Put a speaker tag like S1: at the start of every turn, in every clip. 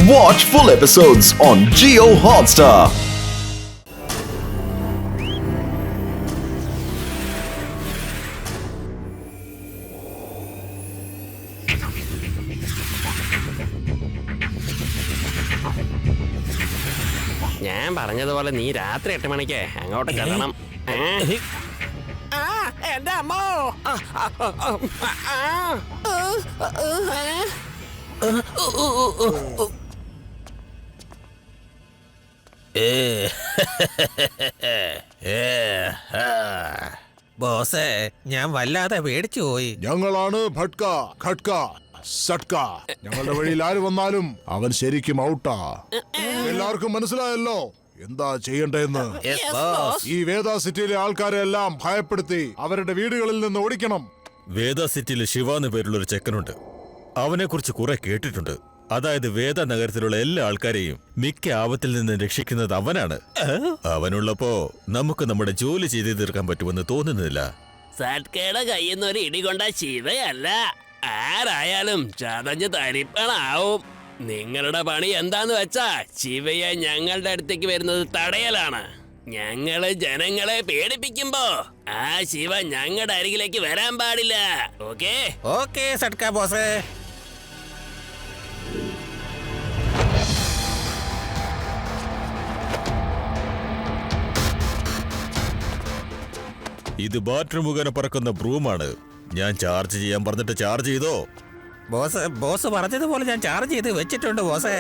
S1: Watch full episodes on Jio Hotstar.
S2: ഞാൻ പറഞ്ഞതുപോലെ നീ രാത്രി 8 മണിക്ക് അങ്ങോട്ട് ചെല്ലണം. എന്റെ അമ്മോ.
S3: ബോസേ, ഞാൻ വല്ലാതെ പേടിച്ചു പോയി.
S4: ഞങ്ങളാണ് ഭട്ക, ഖട്ക, സട്ക. ഞങ്ങളുടെ വഴിയിൽ ആര് വന്നാലും അവൻ ശരിക്കും ഔട്ടാ. എല്ലാവർക്കും മനസ്സിലായല്ലോ എന്താ ചെയ്യണ്ടെന്ന്. ഈ വേദ സിറ്റിയിലെ ആൾക്കാരെ എല്ലാം ഭയപ്പെടുത്തി അവരുടെ വീടുകളിൽ നിന്ന് ഓടിക്കണം.
S5: വേദ സിറ്റിയിൽ ശിവ എന്ന പേരുള്ള ഒരു ചെക്കനുണ്ട്. അവനെ കുറിച്ച് കുറെ കേട്ടിട്ടുണ്ട്. അതായത് വേദ നഗരത്തിലുള്ള എല്ലാ ആൾക്കാരെയും മിക്ക ആപത്തിൽ നിന്ന് രക്ഷിക്കുന്നത് അവനാണ്. അവനുള്ളപ്പോ നമുക്ക് നമ്മുടെ ജോലി ചെയ്തു തീർക്കാൻ പറ്റുമെന്ന് തോന്നുന്നില്ല.
S2: സട്കയുടെ കയ്യിൽ നിന്ന് ഒരു ഇടി കൊണ്ട ശിവയല്ല, ആരായാലും ചതഞ്ഞ് തരിപ്പണാവും. നിങ്ങളുടെ പണി എന്താന്ന് വെച്ചാ ശിവയെ ഞങ്ങളുടെ അടുത്തേക്ക് വരുന്നത് തടയലാണ്. ഞങ്ങള് ജനങ്ങളെ പേടിപ്പിക്കുമ്പോ ആ ശിവ ഞങ്ങളുടെ അരികിലേക്ക് വരാൻ പാടില്ല. ഓക്കേ?
S3: ഓക്കേ സട്ക ബോസേ.
S5: ഇത് ബാറ്ററി മുഖേന പറക്കുന്ന ബ്രൂമാണ്. ഞാൻ ചാർജ് ചെയ്യാൻ പറഞ്ഞിട്ട് ചാർജ് ചെയ്തോ?
S3: ബോസ് പറഞ്ഞതുപോലെ ഞാൻ ചാർജ് ചെയ്ത് വെച്ചിട്ടുണ്ട് ബോസേ.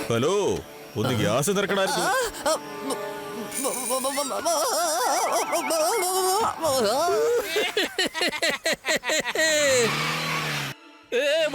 S5: ഹലോ, ഒന്ന് ഗ്യാസ് നിറക്കണായിരുന്നു.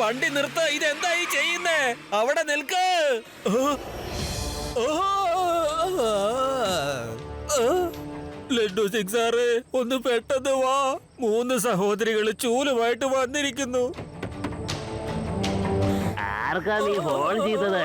S3: വണ്ടി നിർത്ത. ഇതെന്തായി ചെയ്യുന്നേ? അവിടെ നിൽക്ക്.
S5: ലഡ്ഡു സിംഗ് സാറേ, ഒന്ന് പെട്ടെന്ന് വാ. 3 സഹോദരികൾ ചൂലുമായിട്ട് വന്നിരിക്കുന്നു.
S2: ആർക്കാ നീ ഫോൺ ചെയ്തത്?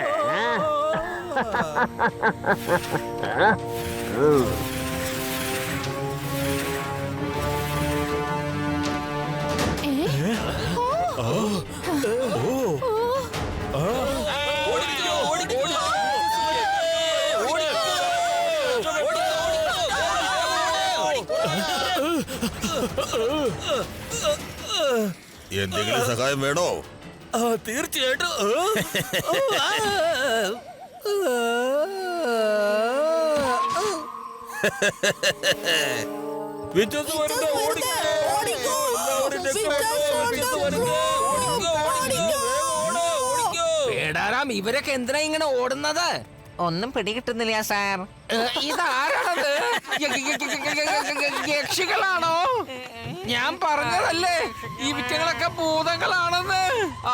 S5: എന്തെങ്കിലും സഹായം വേണോ?
S3: തീർച്ചയായിട്ടും.
S6: ഇവരൊക്കെ എന്തിനാ ഇങ്ങനെ ഓടുന്നത്?
S7: ഒന്നും പിടികിട്ടുന്നില്ല സാർ.
S6: ഇതാരാണത്? യക്ഷികളാണോ? ഞാൻ പറഞ്ഞതല്ലേ ഈ വിറ്റങ്ങളൊക്കെ ഭൂതങ്ങളാണെന്ന്.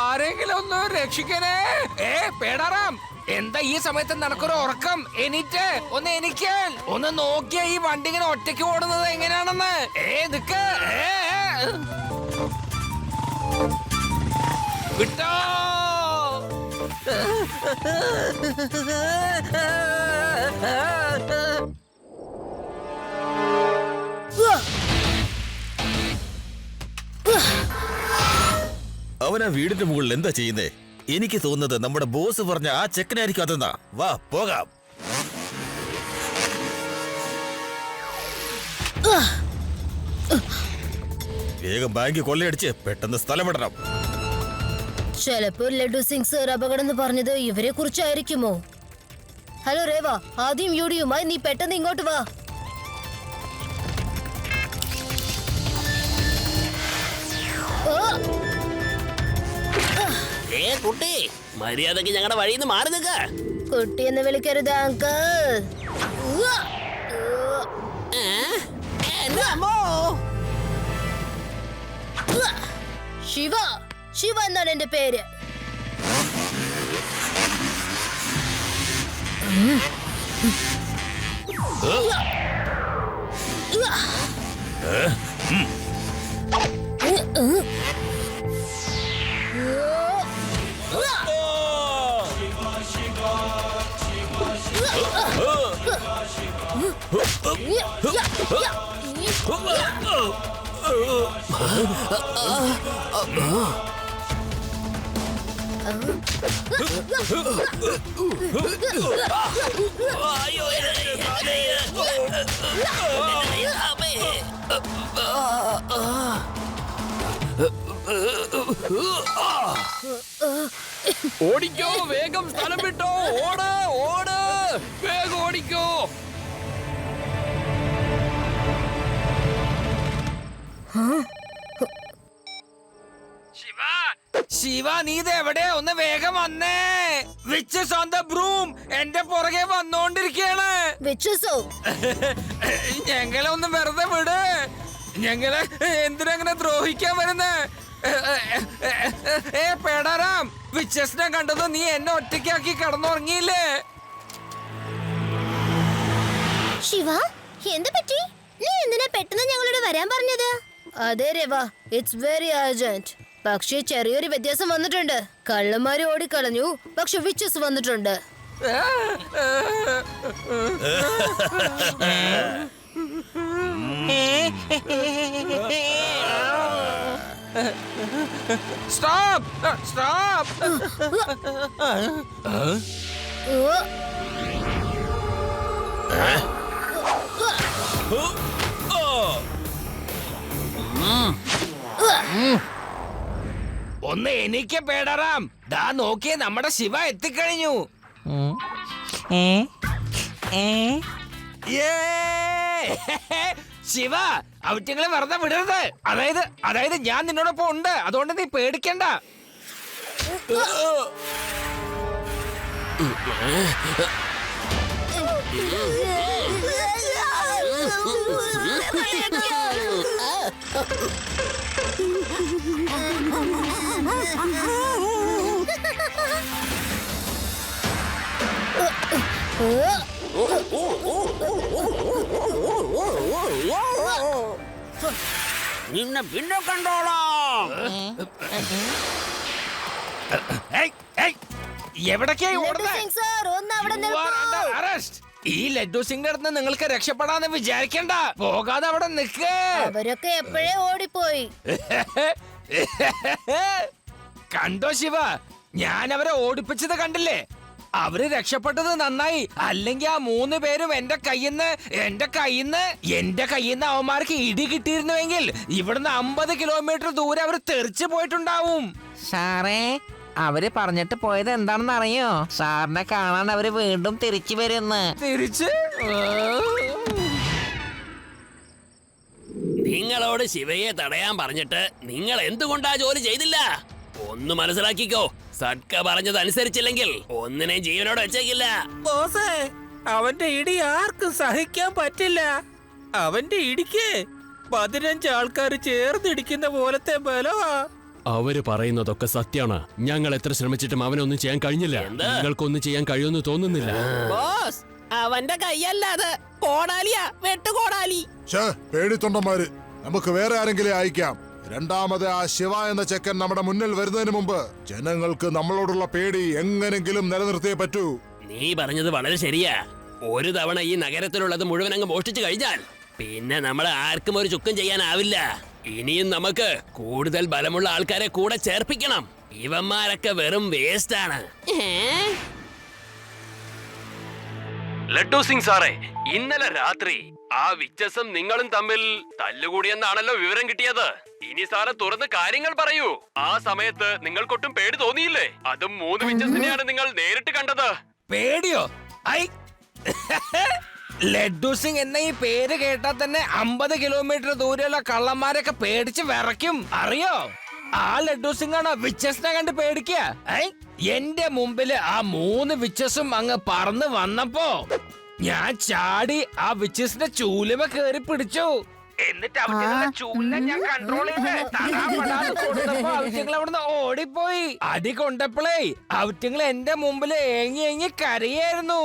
S6: ആരെങ്കിലും ഒന്ന് രക്ഷിക്കണേ. പേടാറാം, എന്താ ഈ സമയത്ത് നടക്കൊരു ഉറക്കം? എനിക്ക് ഒന്ന് നോക്കിയ ഈ വണ്ടി ഇങ്ങനെ ഒറ്റയ്ക്ക് ഓടുന്നത് എങ്ങനെയാണെന്ന്. നിക്ക്. വിട്ടോ.
S5: അവനാ വീടിന്റെ മുകളിൽ എന്താ ചെയ്യുന്നേ? എനിക്ക് തോന്നുന്നത് നമ്മുടെ ബോസ് പറഞ്ഞ ആ ചെക്കനായിരിക്കും അതെന്നാ. വാ പോകാം. വേഗം ബാങ്ക് കൊള്ളയടിച്ച് പെട്ടെന്ന് സ്ഥലം വിടണം.
S8: ചിലപ്പോ ലഡു സിംഗ് സർ അപകടം എന്ന് പറഞ്ഞത് ഇവരെ കുറിച്ചായിരിക്കുമോ? ഹലോ രേവ, ആദ്യം യുഡിയുമായി നീ പെട്ടെന്ന് ഇങ്ങോട്ട് വാ.
S2: കുട്ടി, മര്യാദക്ക് ഞങ്ങളുടെ വഴിയിൽ നിന്ന് മാറി നിൽക്ക.
S8: കുട്ടി എന്ന് വിളിക്കരുത് അങ്കിൾ. ശിവ, ശിവ എന്നാണ് എന്റെ പേര്.
S2: ഓടിക്കോ, വേഗം സ്ഥലം വിട്ടോ, ഓട് ഓട്, വേഗം ഓടിക്കോ.
S6: ശിവ, നീ ഇത് എവിടെയാ? ഒന്ന് വേഗം വന്നേ. വിച്ചസ് ഓൺ ദ ബ്രൂം എന്റെ പുറകെ വന്നോണ്ടിരിക്കയാണ്.
S8: വിച്ചസോ?
S6: ഞങ്ങളെ ഒന്ന് വെറുതെ വിട്. ഞങ്ങളെ എന്തിനങ്ങനെ ദ്രോഹിക്കാൻ വരുന്നേ? പേടാറാം, വിച്ചസിനെ കണ്ടത് നീ എന്നെ ഒറ്റയ്ക്കാക്കി കടന്നുറങ്ങിയില്ലേ?
S8: ശിവ, എന്ത് പറ്റി? നീ എന്തിനാ പെട്ടെന്ന് ഞങ്ങളോട് വരാൻ പറഞ്ഞത്? അതെ രവ, ഇറ്റ്സ് വെരി അർജന്റ്. പക്ഷേ ചെറിയൊരു വ്യത്യാസം വന്നിട്ടുണ്ട്. കള്ളന്മാര് ഓടിക്കളഞ്ഞു, പക്ഷെ വിച്ചസ് വന്നിട്ടുണ്ട്.
S6: Stop, stop. ഒന്ന് എനിക്ക് പേടറാം. ദാ നോക്കിയേ, നമ്മുടെ ശിവ എത്തിക്കഴിഞ്ഞു. ശിവ, അവറ്റങ്ങളെ വെറുതെ വിടരുത്. അതായത് ഞാൻ നിന്നോടൊപ്പം ഉണ്ട്, അതുകൊണ്ട് നീ പേടിക്കണ്ട.
S2: നിന്നെ പിന്നെ കണ്ടോളാം.
S6: എവിടൊക്കെയായി ഓടുന്നേ?
S8: സർ, ഒന്ന് അവിടെ
S6: You are under arrest. ഈ ലഡ്ഡു സിംഗിന്റെ അടുത്ത് നിങ്ങൾക്ക് രക്ഷപ്പെടാന്ന് വിചാരിക്കണ്ട. പോകാതെ അവിടെ നിൽക്ക്.
S8: അവരൊക്കെ എപ്പോഴേ ഓടിപ്പോയി.
S6: കണ്ടോ ശിവ, ഞാൻ അവരെ ഓടിപ്പിച്ചത് കണ്ടില്ലേ? അവര് രക്ഷപ്പെട്ടത് നന്നായി. അല്ലെങ്കിൽ ആ 3 പേരും എന്റെ കയ്യിന്ന് അവന്മാർക്ക് ഇടി കിട്ടിയിരുന്നുവെങ്കിൽ ഇവിടുന്ന് 50 കിലോമീറ്റർ ദൂരെ അവർ തെറിച്ചു പോയിട്ടുണ്ടാവും.
S7: സാറേ, അവര് പറഞ്ഞിട്ട് പോയത് എന്താണെന്ന് അറിയോ? സാറിനെ കാണാൻ അവര് വീണ്ടും തിരിച്ചു വരുന്ന്.
S6: തിരിച്ച്
S2: നിങ്ങളോട് ശിവയെ തടയാൻ പറഞ്ഞിട്ട് നിങ്ങൾ എന്തുകൊണ്ടാ ജോലി ചെയ്തില്ല? ഒന്ന് മനസ്സിലാക്കിക്കോ. സഡ്ക പറഞ്ഞത് അനുസരിച്ചില്ലെങ്കിൽ ഒന്നിനെയും ജീവനോട് വെച്ചേക്കില്ല.
S3: ബോസേ, അവന്റെ ഇടി ആർക്കും സഹിക്കാൻ പറ്റില്ല. അവന്റെ ഇടിക്ക് 15 ആൾക്കാർ ചേർന്നിടിക്കുന്ന പോലത്തെ ബലമാ.
S9: അവര് പറയുന്നതൊക്കെ സത്യാണ്. ഞങ്ങൾ എത്ര ശ്രമിച്ചിട്ടും അവനൊന്നും ചെയ്യാൻ കഴിഞ്ഞില്ല. നിങ്ങൾക്കൊന്നും ചെയ്യാൻ കഴിയുമെന്ന് തോന്നുന്നില്ല.
S3: ബോസ്, അവന്റെ കൈയല്ലാതെ കോടാലിയാ, വെട്ടുകോടാലി.
S4: പേടിത്തൊണ്ടന്മാര്, നമുക്ക് വേറെ ആരെങ്കിലും അയക്കാം. രണ്ടാമത് ആ ശിവ എന്ന ചെക്കൻ നമ്മുടെ മുന്നിൽ വരുന്നതിന് മുമ്പ് ജനങ്ങൾക്ക് നമ്മളോടുള്ള പേടി എങ്ങനെങ്കിലും നിലനിർത്തിയേ പറ്റൂ.
S2: നീ പറഞ്ഞത് വളരെ ശരിയാ. ഒരു തവണ ഈ നഗരത്തിലുള്ളത് മുഴുവൻ അങ്ങ് മോഷ്ടിച്ചു കഴിഞ്ഞാൽ പിന്നെ നമ്മൾ ആർക്കും ഒരു ചുക്കും ചെയ്യാനാവില്ല. ഇനിയും നമുക്ക് കൂടുതൽ ബലമുള്ള ആൾക്കാരെ കൂടെ ചേർപ്പിക്കണം. ഇവന്മാരൊക്കെ വെറും വേസ്റ്റ് ആണ്.
S9: ലഡ്ഡു സിംഗ് സാറേ, ഇന്നലെ രാത്രി ആ വിച്ചസും നിങ്ങളും തമ്മിൽ തല്ലുകൂടിയെന്നാണല്ലോ വിവരം കിട്ടിയത്. ഇനി സാറ് തുറന്ന് കാര്യങ്ങൾ പറയൂ. ആ സമയത്ത് നിങ്ങൾക്കൊട്ടും പേടി തോന്നിയില്ലേ? അതും 3 വിച്ചസിനെയാണ് നിങ്ങൾ നേരിട്ട് കണ്ടത്.
S6: പേടിയോ? ലഡ്ഡു സിംഗ് എന്ന ഈ പേര് കേട്ടാൽ തന്നെ 50 കിലോമീറ്റർ ദൂരെയുള്ള കള്ളന്മാരൊക്കെ പേടിച്ച് വിറയ്ക്കും, അറിയോ? ആ ലഡ്ഡു സിംഗ് ആണോ വിച്ചസിനെ കണ്ട് പേടിക്കുക? എന്റെ മുമ്പില് ആ 3 വിച്ചസും അങ്ങ് പറന്ന് വന്നപ്പോ ഞാൻ ചാടി ആ വിച്ചസിന്റെ ചൂലുമ കേറി പിടിച്ചു. എന്നിട്ട് അവറ്റങ്ങളുടെ ചൂലിനെ ഞാൻ കൺട്രോൾ ചെയ്ത് അവറ്റങ്ങൾ അവിടുന്ന് ഓടിപ്പോയി. അടി കൊണ്ടപ്പോഴേ അവറ്റങ്ങൾ എന്റെ മുമ്പിൽ ഏങ്ങി കരയായിരുന്നു.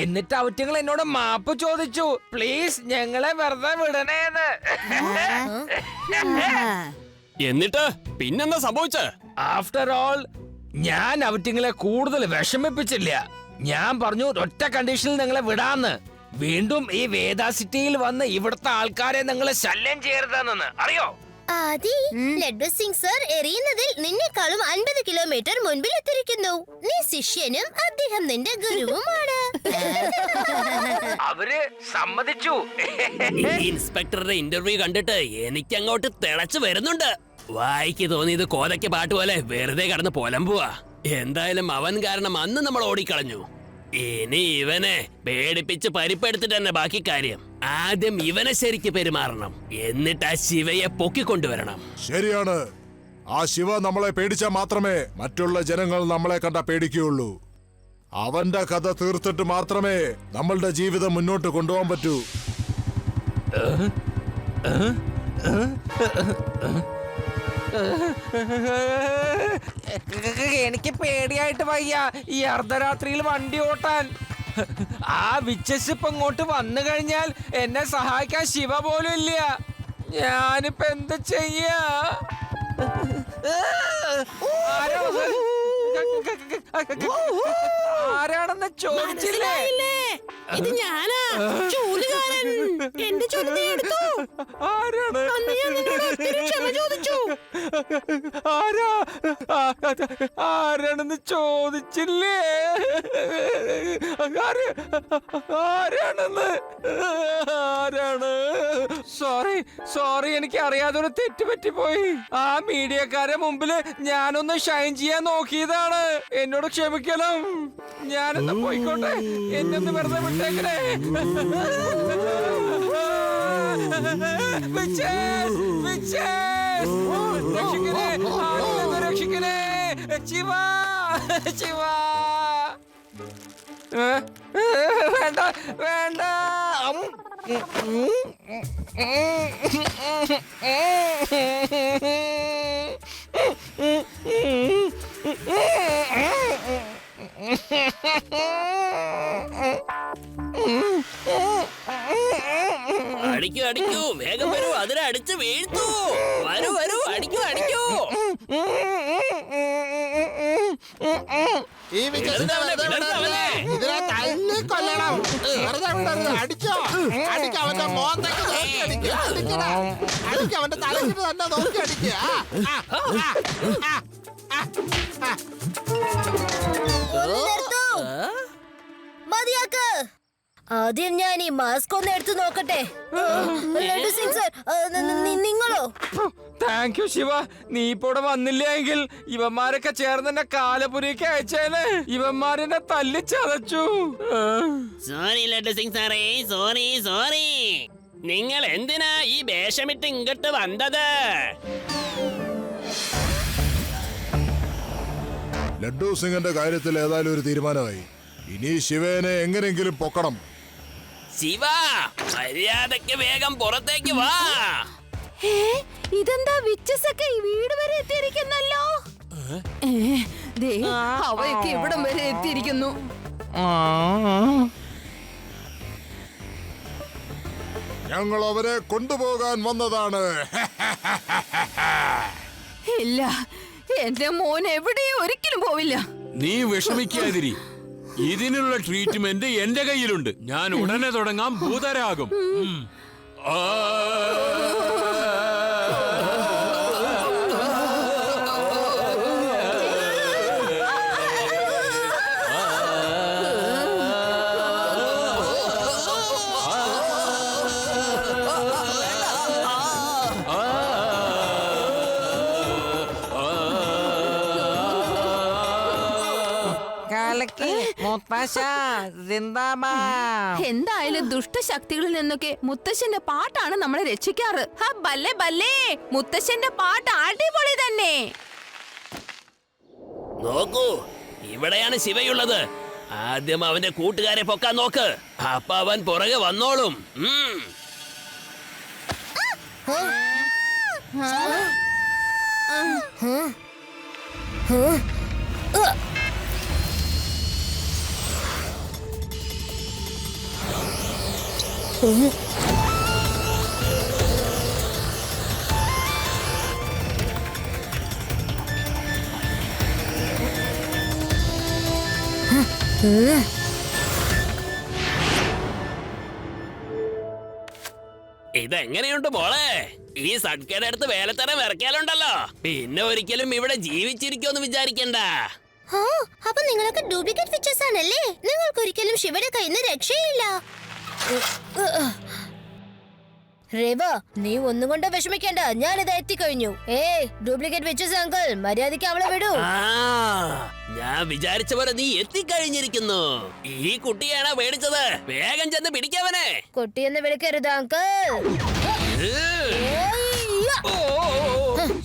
S6: എന്നിട്ട് അവറ്റങ്ങൾ എന്നോട് മാപ്പ് ചോദിച്ചു, പ്ലീസ് ഞങ്ങളെ വെറുതെ വിടണേന്ന്.
S9: എന്നിട്ട് പിന്നെന്താ സംഭവിച്ച?
S6: ആഫ്റ്റർ ഓൾ ഞാൻ അവറ്റിങ്ങളെ കൂടുതൽ വിഷമിപ്പിച്ചില്ല. ഞാൻ പറഞ്ഞു ഒറ്റ കണ്ടീഷനിൽ നിങ്ങളെ വിടാന്ന്. വീണ്ടും ഈ വേദ സിറ്റിയിൽ വന്ന് ഇവിടുത്തെ ആൾക്കാരെ നിങ്ങളെ ശല്യം ചെയ്യരുതെന്ന് അറിയോ?
S8: ആദി, ലഡ്ഡു സിംഗ് സർ എറിയുന്നതിൽ നിന്നെക്കാളും 50 കിലോമീറ്റർ മുൻപിൽ എത്തിയിരിക്കുന്നു. നീ ശിഷ്യനും അദ്ദേഹം നിന്റെ ഗുരുവുമാണ്.
S6: അവര് സമ്മതിച്ചു.
S2: ഈ ഇൻസ്പെക്ടറുടെ ഇന്റർവ്യൂ കണ്ടിട്ട് എനിക്ക് അങ്ങോട്ട് തിളച്ചു വരുന്നുണ്ട്. വായിക്ക് തോന്നിയത് കോതയ്ക്ക് പാട്ട് പോലെ വെറുതെ കടന്ന് പോലമ്പുവാ. എന്തായാലും അവൻ കാരണം അന്ന് നമ്മൾ ഓടിക്കളഞ്ഞു. ഇനി ഇവനെ പേടിപ്പിച്ച് പരിപ്പെടുത്തിട്ട് തന്നെ ബാക്കി കാര്യം. ആദ്യം ഇവനെ ശരിക്ക് പെരുമാറണം, എന്നിട്ട് ആ ശിവയെ പൊക്കിക്കൊണ്ടുവരണം.
S4: ശരിയാണ്. ആ ശിവ നമ്മളെ പേടിച്ചാൽ മാത്രമേ മറ്റുള്ള ജനങ്ങൾ നമ്മളെ കണ്ട പേടിക്കുകയുള്ളൂ. അവന്റെ കഥ തീർത്തിട്ട് മാത്രമേ നമ്മളുടെ ജീവിതം മുന്നോട്ട് കൊണ്ടുപോകാൻ പറ്റൂ.
S6: എനിക്ക് പേടിയായിട്ട് വയ്യ ഈ അർദ്ധരാത്രിയിൽ വണ്ടി ഓട്ടാൻ. ആ വിച്ചസ് ഇപ്പൊ ഇങ്ങോട്ട് വന്നു കഴിഞ്ഞാൽ എന്നെ സഹായിക്കാൻ ശിവ പോലും ഇല്ല. ഞാനിപ്പോ എന്ത് ചെയ്യാ? ആരാണെന്ന് ചോദിച്ചില്ലേ?
S8: ഇത് ഞാനാ, ചൂലുകാരൻ. എന്റെ ചൂല് നീ എടുത്തു.
S6: ആരാണ്?
S8: അന്ന് ഞാൻ നിന്നോട് ഒത്തിരി ക്ഷമ ചോദിച്ചു.
S6: ആരാണെന്ന് ചോദിച്ചില്ലേ? ആരാണെന്ന്? ആരാണ്? സോറി എനിക്ക് അറിയാതെ ഒരു തെറ്റ് പറ്റിപ്പോയി. ആ മീഡിയക്കാരെ മുമ്പില് ഞാനൊന്ന് ഷൈൻ ചെയ്യാൻ നോക്കിയതാണ്. എന്നോട് ക്ഷമിക്കണം. ഞാനൊന്ന് പോയിക്കോട്ടെ. എന്നൊന്ന് വെറുതെ വിട്ടേക്കണേ. രക്ഷിക്കണേ, രക്ഷിക്കണേ. ശിവ, ശിവ. വേണ്ട വേണ്ട.
S2: അടിക്കൂ അടിക്കൂ, വേഗം വരൂ, അതിനെ അടിച്ച് വീഴ്ത്തൂ. വരൂ വരൂ, അടിക്കൂ അടിക്കൂ.
S10: ഈ വിജയസിനെ വെറുതെ വിടരുത്. ഇതിനെ തല്ലിക്കൊല്ലണം. വെറുതെ വിടരുത്. അടിച്ചോ, അടിക്ക്. അവന്റെ മോന്തയ്ക്ക് നോക്കി അടിക്കുക. അടിക്കടാ, അടിക്ക്. അവന്റെ തലക്കിട്ട് തന്നെ നോക്കി അടിക്കുക.
S8: മതിയാക്ക്. ആദ്യം ഞാൻ ഈ മാസ്ക് ഒന്ന് എടുത്തു നോക്കട്ടെ. ലഡ്ഡു സിംഗ് സർ, നിങ്ങളോ?
S6: Thank you Shiva. നീ ഇപ്പൊ ഇവിടെ വന്നില്ല എങ്കിൽ ഇവന്മാരൊക്കെ ചേർന്ന് എന്നെ കാലപുരിക്ക് അയച്ചേനെ. ഇവന്മാരെന്നെ തല്ലിച്ചതച്ചു.
S2: സോറി ലഡ്ഡു സിംഗ് സാറേ, സോറി. നിങ്ങൾ എന്തിനാ ഈ വേഷമിട്ട് ഇങ്ങോട്ട് വന്നത്?
S4: ലഡ്ഡു സിംഗിന്റെ കാര്യത്തിൽ ഏതായാലും ഒരു തീരുമാനമായി. ഇനി ശിവനെ എങ്ങനെയെങ്കിലും പൊക്കണം.
S2: ശിവ, മര്യാദക്ക് വേഗം പുറത്തേക്ക് വാ.
S8: ഇതെന്താ വിച്ചസൊക്കെ ഈ വീട് വരെ എത്തിയിരിക്കുന്നല്ലോ. അവയൊക്കെ ഇവിടം വരെ എത്തിയിരിക്കുന്നു.
S4: ഞങ്ങൾ അവരെ കൊണ്ടുപോകാൻ വന്നതാണ്.
S8: ഇല്ല, എന്റെ മോൻ എവിടെയും ഒരിക്കലും പോവില്ല.
S9: നീ വിഷമിക്കാതിരി. ഇതിനുള്ള ട്രീറ്റ്മെന്റ് എന്റെ കയ്യിലുണ്ട്. ഞാൻ ഉടനെ തുടങ്ങാം. ഭൂതരാകും.
S8: എന്തായാലും ദുഷ്ടശക്തികളിൽ നിന്നൊക്കെ മുത്തശ്ശന്റെ പാട്ടാണ് നമ്മളെ രക്ഷിക്കാറ്. ബല്ലേ ബല്ലേ, മുത്തശ്ശന്റെ പാട്ട് അടിപൊളി തന്നെ.
S2: നോക്കൂ, ഇവിടെയാണ് ശിവയുള്ളത്. ആദ്യം അവന്റെ കൂട്ടുകാരെ പൊക്കാൻ നോക്ക്. അപ്പൊ അവൻ പുറകെ വന്നോളും. ഇതെങ്ങനെയുണ്ട് മോളെ? ഈ സഡ്കയുടെ അടുത്ത് വേലത്തരം ഇറക്കിയാലുണ്ടല്ലോ, പിന്നെ ഒരിക്കലും ഇവിടെ ജീവിച്ചിരിക്കുമെന്ന് വിചാരിക്കണ്ട.
S8: അപ്പൊ നിങ്ങളൊക്കെ ഡ്യൂപ്ലിക്കേറ്റ് ഫിച്ചേഴ്സ് ആണല്ലേ? നിങ്ങൾക്ക് ഒരിക്കലും ശിവയുടെ കയ്യിൽ നിന്ന് രക്ഷയില്ല. രേവ, നീ ഒന്നും കൊണ്ട് വിഷമിക്കണ്ട, ഞാനിത് എത്തിക്കഴിഞ്ഞു. ഡ്യൂപ്ലിക്കേറ്റ് ഫിച്ചേഴ്സ് അങ്കിൾ, മര്യാദയ്ക്ക് അവളെ വിടൂ.
S2: ഞാൻ വിചാരിച്ച പോലെ നീ എത്തിക്കഴിഞ്ഞിരിക്കുന്നു. ഈ കുട്ടിയാണോ പേടിച്ചത്? വേഗം ചെന്ന് പിടിക്കാവനെ.
S8: കുട്ടിയെന്ന് വിളിക്കരുത് അങ്കിൾ.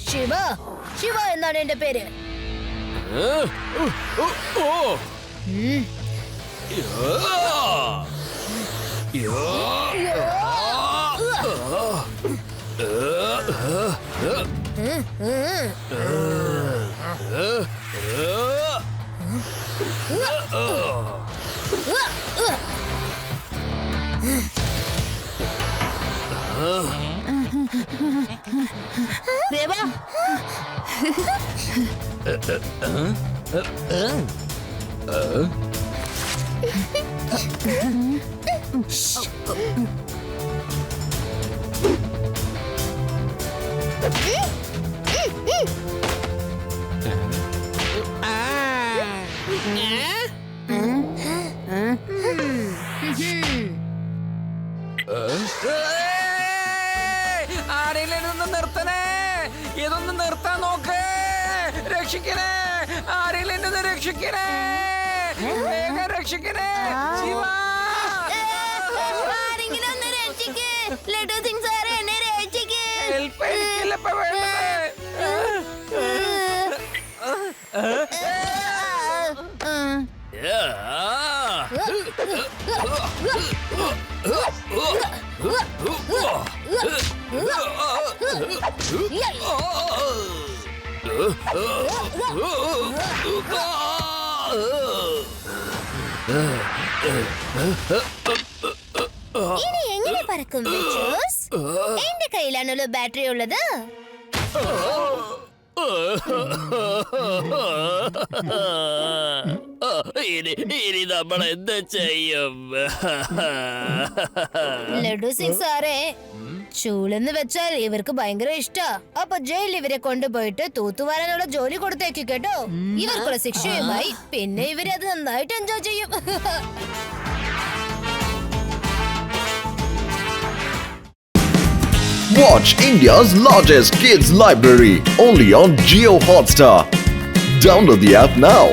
S8: ശിവ, ശിവ എന്നാണ് എന്റെ പേര്. ദേവാ,
S6: ആരെങ്കിലും ഇതൊന്ന് നിർത്തണേ, ഇതൊന്ന് നിർത്താൻ നോക്ക്. രക്ഷിക്കണേ, ആരെങ്കിലും എന്നെ രക്ഷിക്കണേ, വേഗം രക്ഷിക്കണേ. ശിവ,
S8: ആരെങ്കിലും ഒന്ന് രക്ഷിക്ക്. ലഡു സിംഗ് സാറേ, എന്നെ രക്ഷിക്ക്.
S6: ഹെൽപ്പ് എനിക്കില്ല ഇപ്പൊ വേണ്ടത്.
S8: ഇനി എങ്ങനെ പറക്കും വിച്ചൂസ്? എന്റെ കയ്യിലാണല്ലോ ബാറ്ററി ഉള്ളത്.
S2: ഇനി നമ്മൾ എന്ത് ചെയ്യും?
S8: ലഡു സിംഗ് സാറേ, ചൂളെന്ന് വെച്ചാൽ ഇവർക്ക് ഭയങ്കര ഇഷ്ടാ. അപ്പൊ ജയിലിൽ ഇവരെ കൊണ്ടുപോയിട്ട് തൂത്തുവാരാനുള്ള ജോലി കൊടുത്തേക്ക് കേട്ടോ. ഇവർക്കുള്ള ശിക്ഷയുമായി പിന്നെ ഇവരത് നന്നായിട്ട് എൻജോയ് ചെയ്യും.
S1: Watch India's largest kids library only on Jio Hotstar. Download the app now.